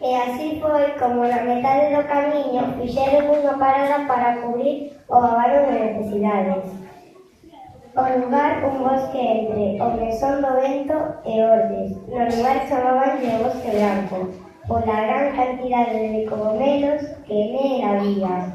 E así foi como na metade do camiño fixeron unha parada para cubrir o abalo de necesidades. O lugar un bosque entre o mesón do vento e Ordes. No lugar chamaban de Bosque Branco, pola gran cantidade de cogomelos que nel había.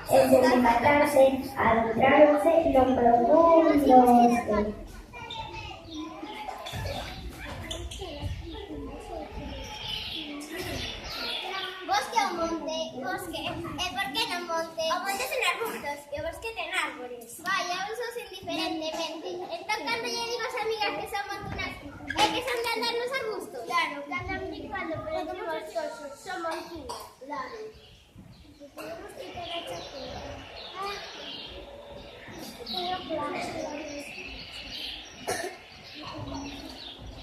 En desempatarse, adentráronse no profundo bosque. Bosque ou monte? Bosque. E por que non monte? O monte ten arbustos e o bosque ten árboles. Vaya, usos indiferentemente. Entón, cando lle digo as amigas que son montunas, é que son de andar nos arbustos? Claro, que andan brincando, pero son montosos, son montunas. Claro. Podemos quitar a chaqueta. Pero claro.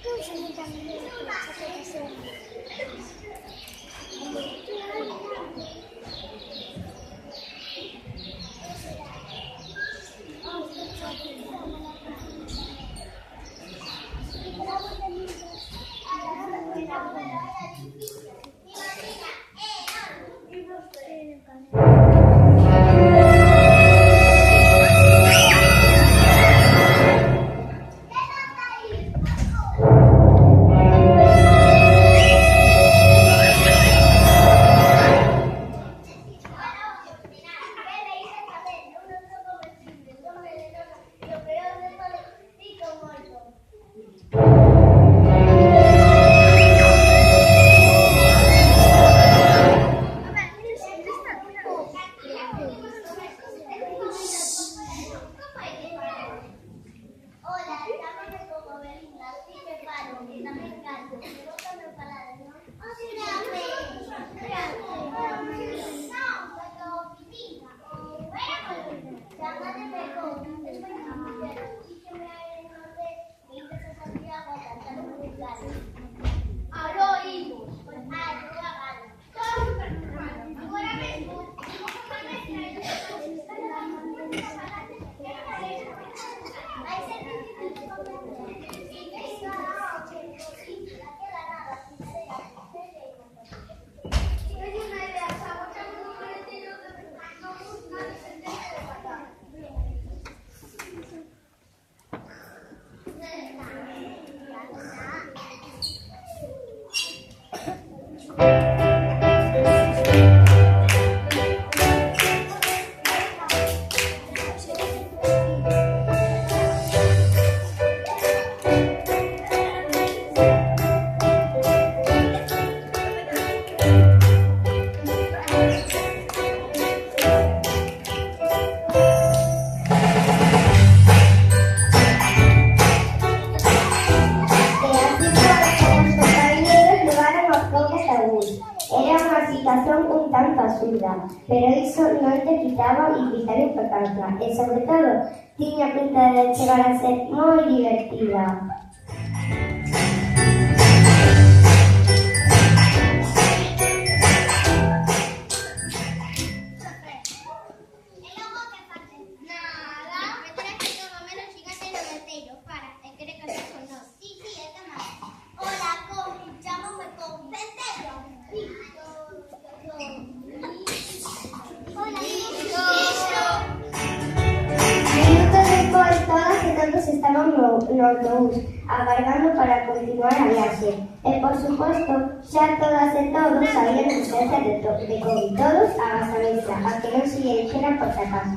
Puxa, me tamén a chaqueta sempre. Pero iso non te quitaba e quitar importancia e, sobre todo, tiña pinta de chegar a ser moi divertida. Minutos despois, todas e todos estaban no autobús. agardando para continuar a viaxe. E, por suposto, xa todas e todos sabían a existencia de COVID. Todos a gasolina, a que non se lle dixera por si acaso.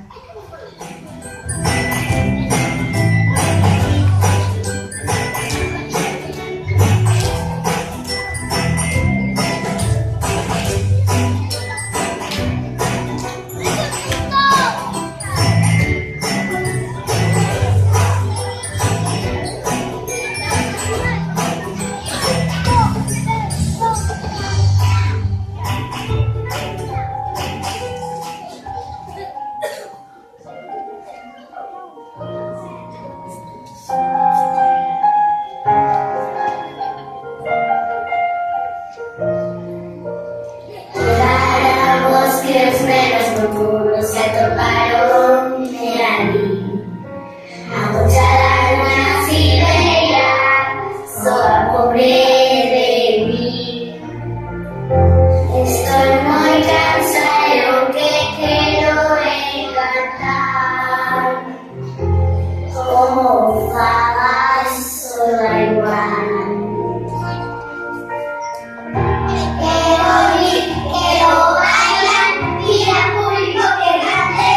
Quero bailar, mira público que grande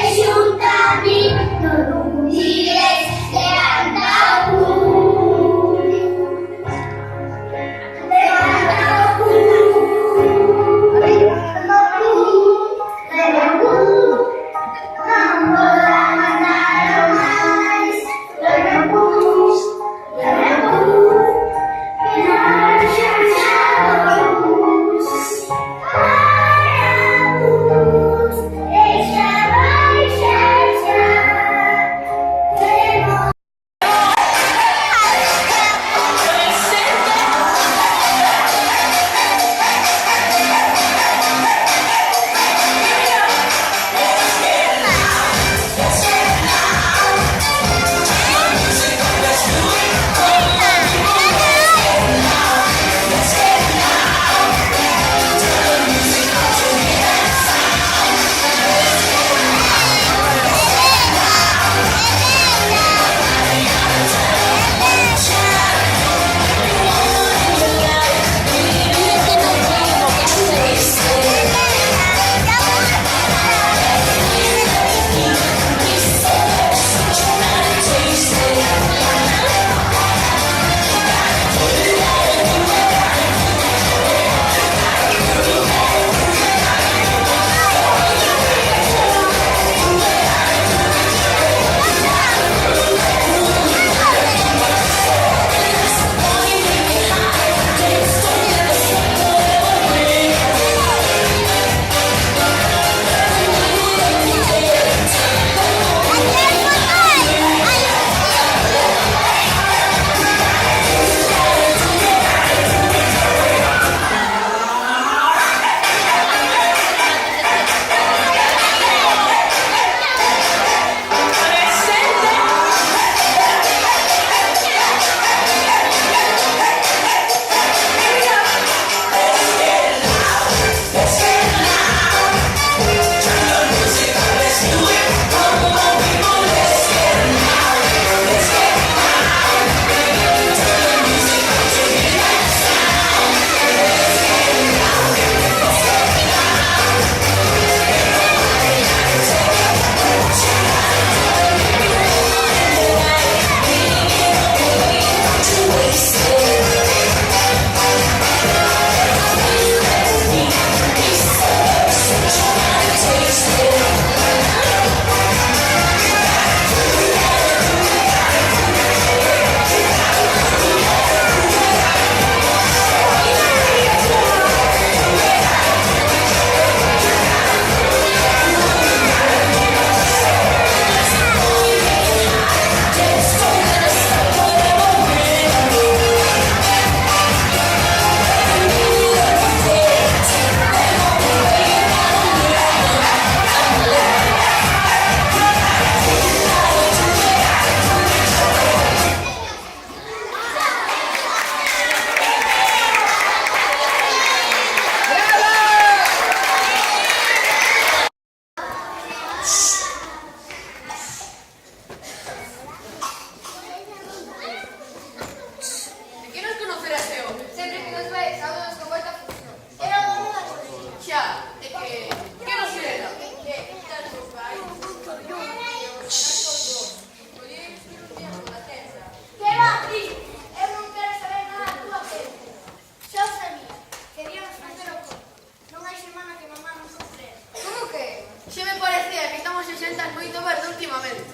últimamente.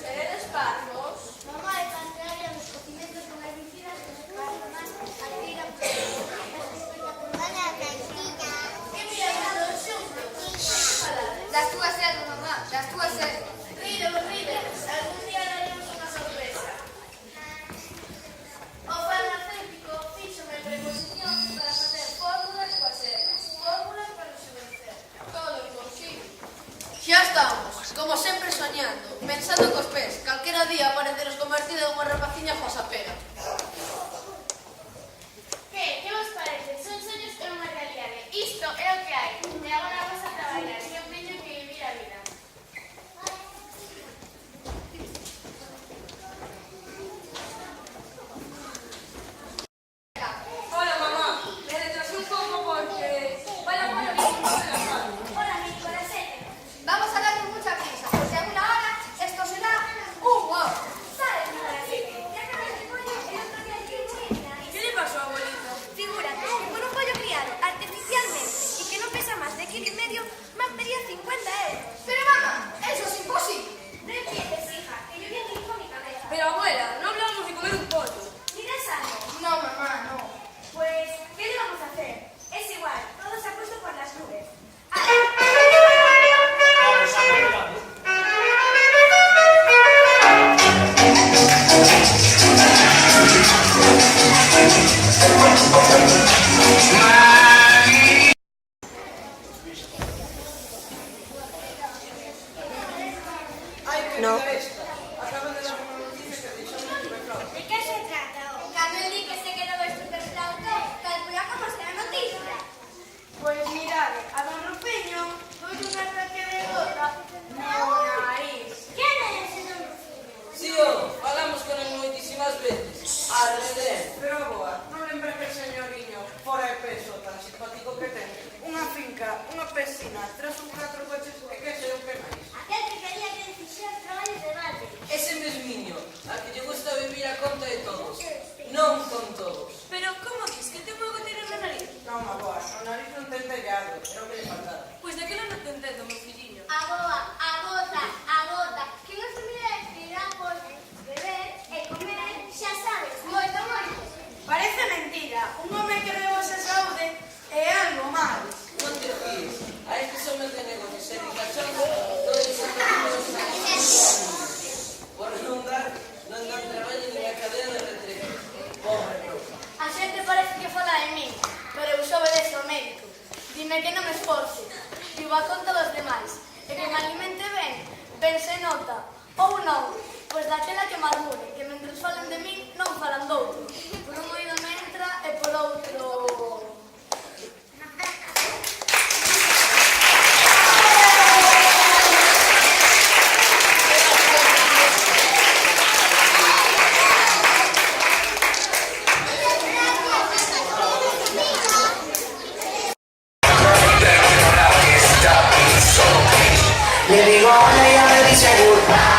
Eres parvos? Mamá, e cando había nos cocimentos con as vecinas, para tomar a tira Hola, Blanquilla. Que miramos todos xuntos? Das túas ervas, mamá, das túas ervas. Rídeos, algún día daremos unha sorpresa. O farmacéutico fíxome preposicións para facer fórmulas coas ervas, fórmulas para rejuvenecer, todo en consigo. Xa estamos, como sempre soñando, pensando cos pés, calquera día apareceros convertida en unha rapaciña pasapera. Que vos parece? Son soños ou unha realidade? Isto é o que hai. E agora vamos a traballar, que eu teño que vivir a vida. Hola, mamá, me retrasé un pouco porque vaya por el mismo de las manos. Hola, mi corazón. Vamos a darle mucha prisa, porque en una hora esto será un wow. ¿Sabes, mi corazón? Ya acabas de pollo el otro día aquí en China. ¿Qué le pasó, abuelito? Figúrate que por un pollo criado artificialmente y que no pesa más de 1,5 kg, me pedía 50 euros. Pero mamá, eso es imposible. No empieces, hija, que yo ya tengo mi cabeza. Pero abuela, no hablamos de comer un pollo. Mira, sano. No, mamá, no. Pues, ¿qué le vamos a hacer? Es igual, todo se ha puesto por las nubes. Ai, que No. mira esta. Acaban de dar unha noticia que deixou un superflauta. ¿De qué se trata? Cuando el que se quedó el superflauto, calcula cómo será noticia. Pois mirade, a don Rupeño doulle un ataque de gota no nariz. ¿Quién es ese nombre? Sí, falamos con él moitísimas veces. Arrede. Pero boa, non lembra que el señoriño, fora de peso, tan simpático que ten, unha finca, unha piscina, 3 ou 4 coches e que sei o que máis. Aquel que quería que le fixera traballos de balde. Ese mesmiño, a que lle gusta vivir a conta de todos. Non con todos. Pero como dis que te puedo ter na nariz? Non, má boa, o nariz non ten tellado, era o que lle faltaba. Pois daquela non te entendo, meu filliño. A gota. Que non se mira que irá por beber e comer, xa sabes, moito. Parece mentira, un home que rebosa saúde é algo mal. Non te fíes. A estes homes de negocios e ricachón, todos son pequenos por non dar traballo ni a cadea de retrete. Pobre profe. A xente parece que fala de min, pero eu só obedezo ao médico. Dime que non me esforce, vivo a conta dos demais, e que me alimente ben se nota, ou non, pois daquela que marmure, que mentre falan de min non falan doutro. Por un oído me entra e por outro... Le digo hola y ella me dice goodbye.